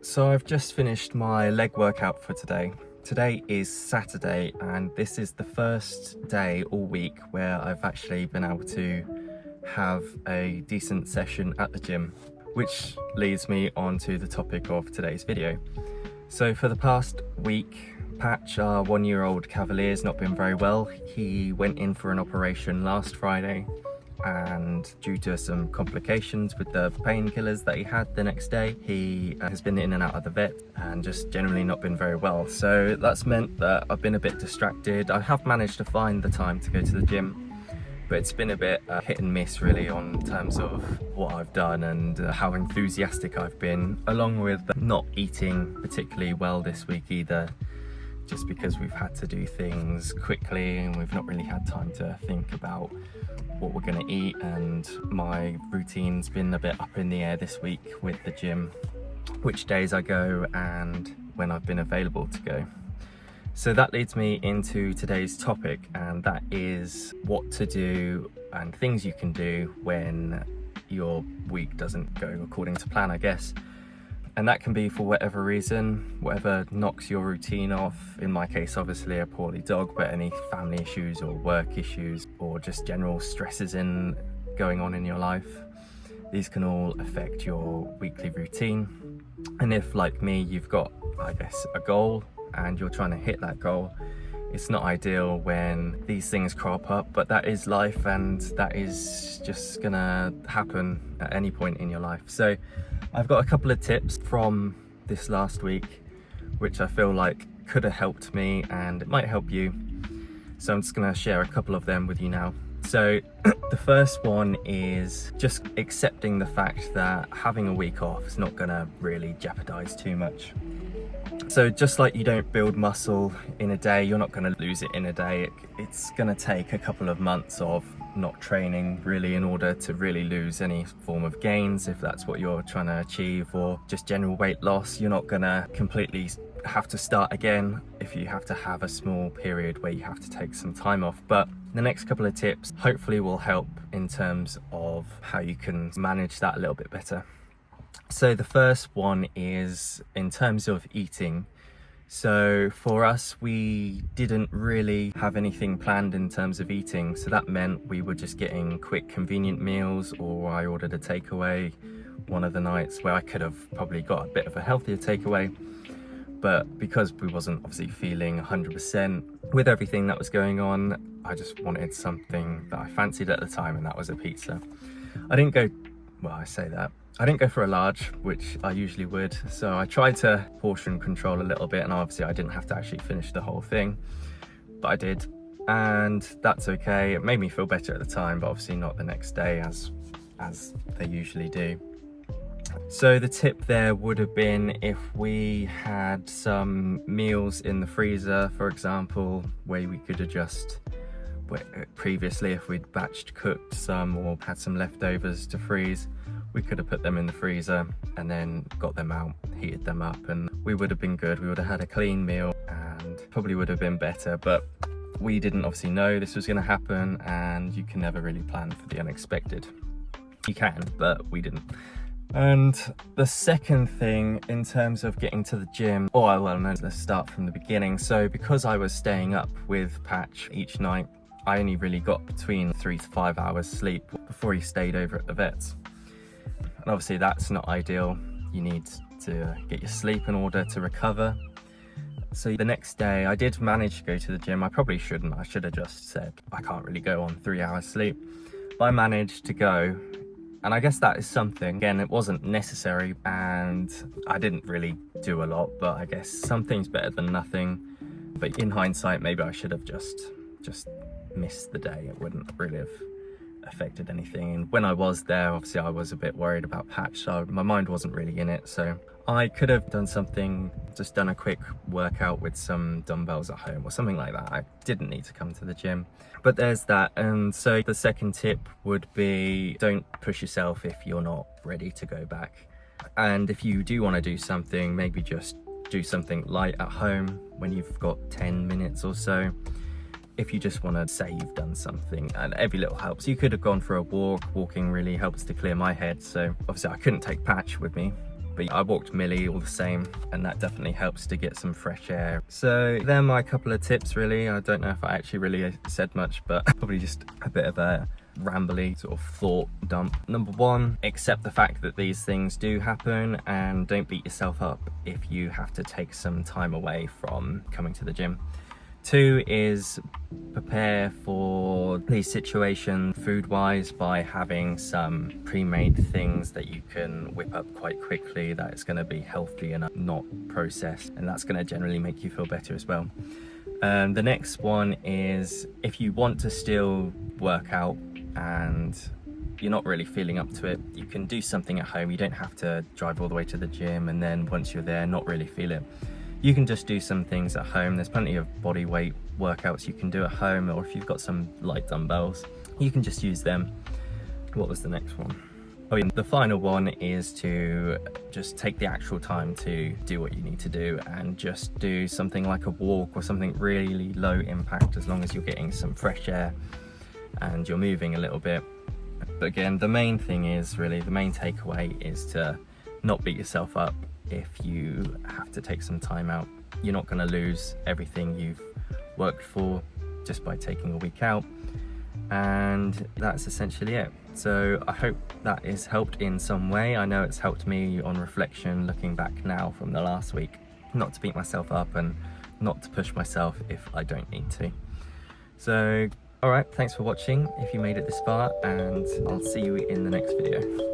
So I've just finished my leg workout for today. Today is Saturday and this is the first day all week where I've actually been able to have a decent session at the gym, which leads me on to the topic of today's video. So for the past week, Patch, our 1-year-old Cavalier's not been very well. He went in for an operation last Friday, and due to some complications with the painkillers that he had the next day, he has been in and out of the vet and just generally not been very well. So that's meant that I've been a bit distracted. I have managed to find the time to go to the gym, but it's been a bit hit and miss really on terms of what I've done and how enthusiastic I've been, along with not eating particularly well this week either, just because we've had to do things quickly and we've not really had time to think about what we're going to eat, and my routine's been a bit up in the air this week with the gym, which days I go and when I've been available to go. So that leads me into today's topic, and that is what to do and things you can do when your week doesn't go according to plan, I guess. And that can be for whatever reason, whatever knocks your routine off. In my case, obviously a poorly dog, but any family issues or work issues or just general stresses going on in your life. These can all affect your weekly routine. And if, like me, you've got, I guess, a goal and you're trying to hit that goal, it's not ideal when these things crop up, but that is life and that is just gonna happen at any point in your life. So I've got a couple of tips from this last week which I feel like could have helped me and it might help you. So I'm just gonna share a couple of them with you now. So the first one is just accepting the fact that having a week off is not gonna really jeopardize too much. So just like you don't build muscle in a day, you're not going to lose it in a day. It's going to take a couple of months of not training really in order to really lose any form of gains, if that's what you're trying to achieve, or just general weight loss. You're not going to completely have to start again if you have to have a small period where you have to take some time off. But the next couple of tips hopefully will help in terms of how you can manage that a little bit better. So the first one is in terms of eating. So for us, we didn't really have anything planned in terms of eating. So that meant we were just getting quick, convenient meals, or I ordered a takeaway one of the nights where I could have probably got a bit of a healthier takeaway. But because we wasn't obviously feeling 100% with everything that was going on, I just wanted something that I fancied at the time, and that was a pizza. I didn't go for a large, which I usually would. So I tried to portion control a little bit, and obviously I didn't have to actually finish the whole thing, but I did. And that's okay. It made me feel better at the time, but obviously not the next day as they usually do. So the tip there would have been if we had some meals in the freezer, for example, where we could adjust previously, if we'd batched cooked some or had some leftovers to freeze, we could have put them in the freezer and then got them out, heated them up, and we would have been good. We would have had a clean meal and probably would have been better, but we didn't obviously know this was going to happen, and you can never really plan for the unexpected. You can, but we didn't. And the second thing in terms of getting to the gym, let's start from the beginning. So because I was staying up with Patch each night, I only really got between 3 to 5 hours sleep before he stayed over at the vet's. And obviously that's not ideal. You need to get your sleep in order to recover. So the next day I did manage to go to the gym. I probably shouldn't. I should have just said I can't really go on 3 hours sleep. But I managed to go. And I guess that is something. Again, it wasn't necessary and I didn't really do a lot, but I guess something's better than nothing. But in hindsight, maybe I should have just missed the day. It wouldn't really have affected anything. And when I was there, obviously I was a bit worried about Patch, so my mind wasn't really in it. So I could have done a quick workout with some dumbbells at home or something like that. I didn't need to come to the gym. But there's that. And so the second tip would be, don't push yourself if you're not ready to go back. And if you do want to do something, maybe just do something light at home when you've got 10 minutes or so. If you just want to say you've done something, and every little helps. You could have gone for a walk. Walking really helps to clear my head. So obviously I couldn't take Patch with me but I walked Millie all the same, and that definitely helps to get some fresh air. So they're my couple of tips really. I don't know if I actually really said much, but probably just a bit of a rambly sort of thought dump. Number one, accept the fact that these things do happen and don't beat yourself up if you have to take some time away from coming to the gym. Two is prepare for these situations food-wise by having some pre-made things that you can whip up quite quickly that is going to be healthy and not processed, and that's going to generally make you feel better as well. The next one is, if you want to still work out and you're not really feeling up to it, you can do something at home. You don't have to drive all the way to the gym and then once you're there not really feel it. You can just do some things at home. There's plenty of body weight workouts you can do at home, or if you've got some light dumbbells, you can just use them. What was the next one? Oh yeah, the final one is to just take the actual time to do what you need to do and just do something like a walk or something really low impact, as long as you're getting some fresh air and you're moving a little bit. But again, the main thing is really, the main takeaway is to not beat yourself up if you have to take some time out. You're not going to lose everything you've worked for just by taking a week out, and that's essentially it. So I hope that has helped in some way. I know it's helped me on reflection, looking back now from the last week, not to beat myself up and not to push myself if I don't need to. So alright, thanks for watching if you made it this far, and I'll see you in the next video.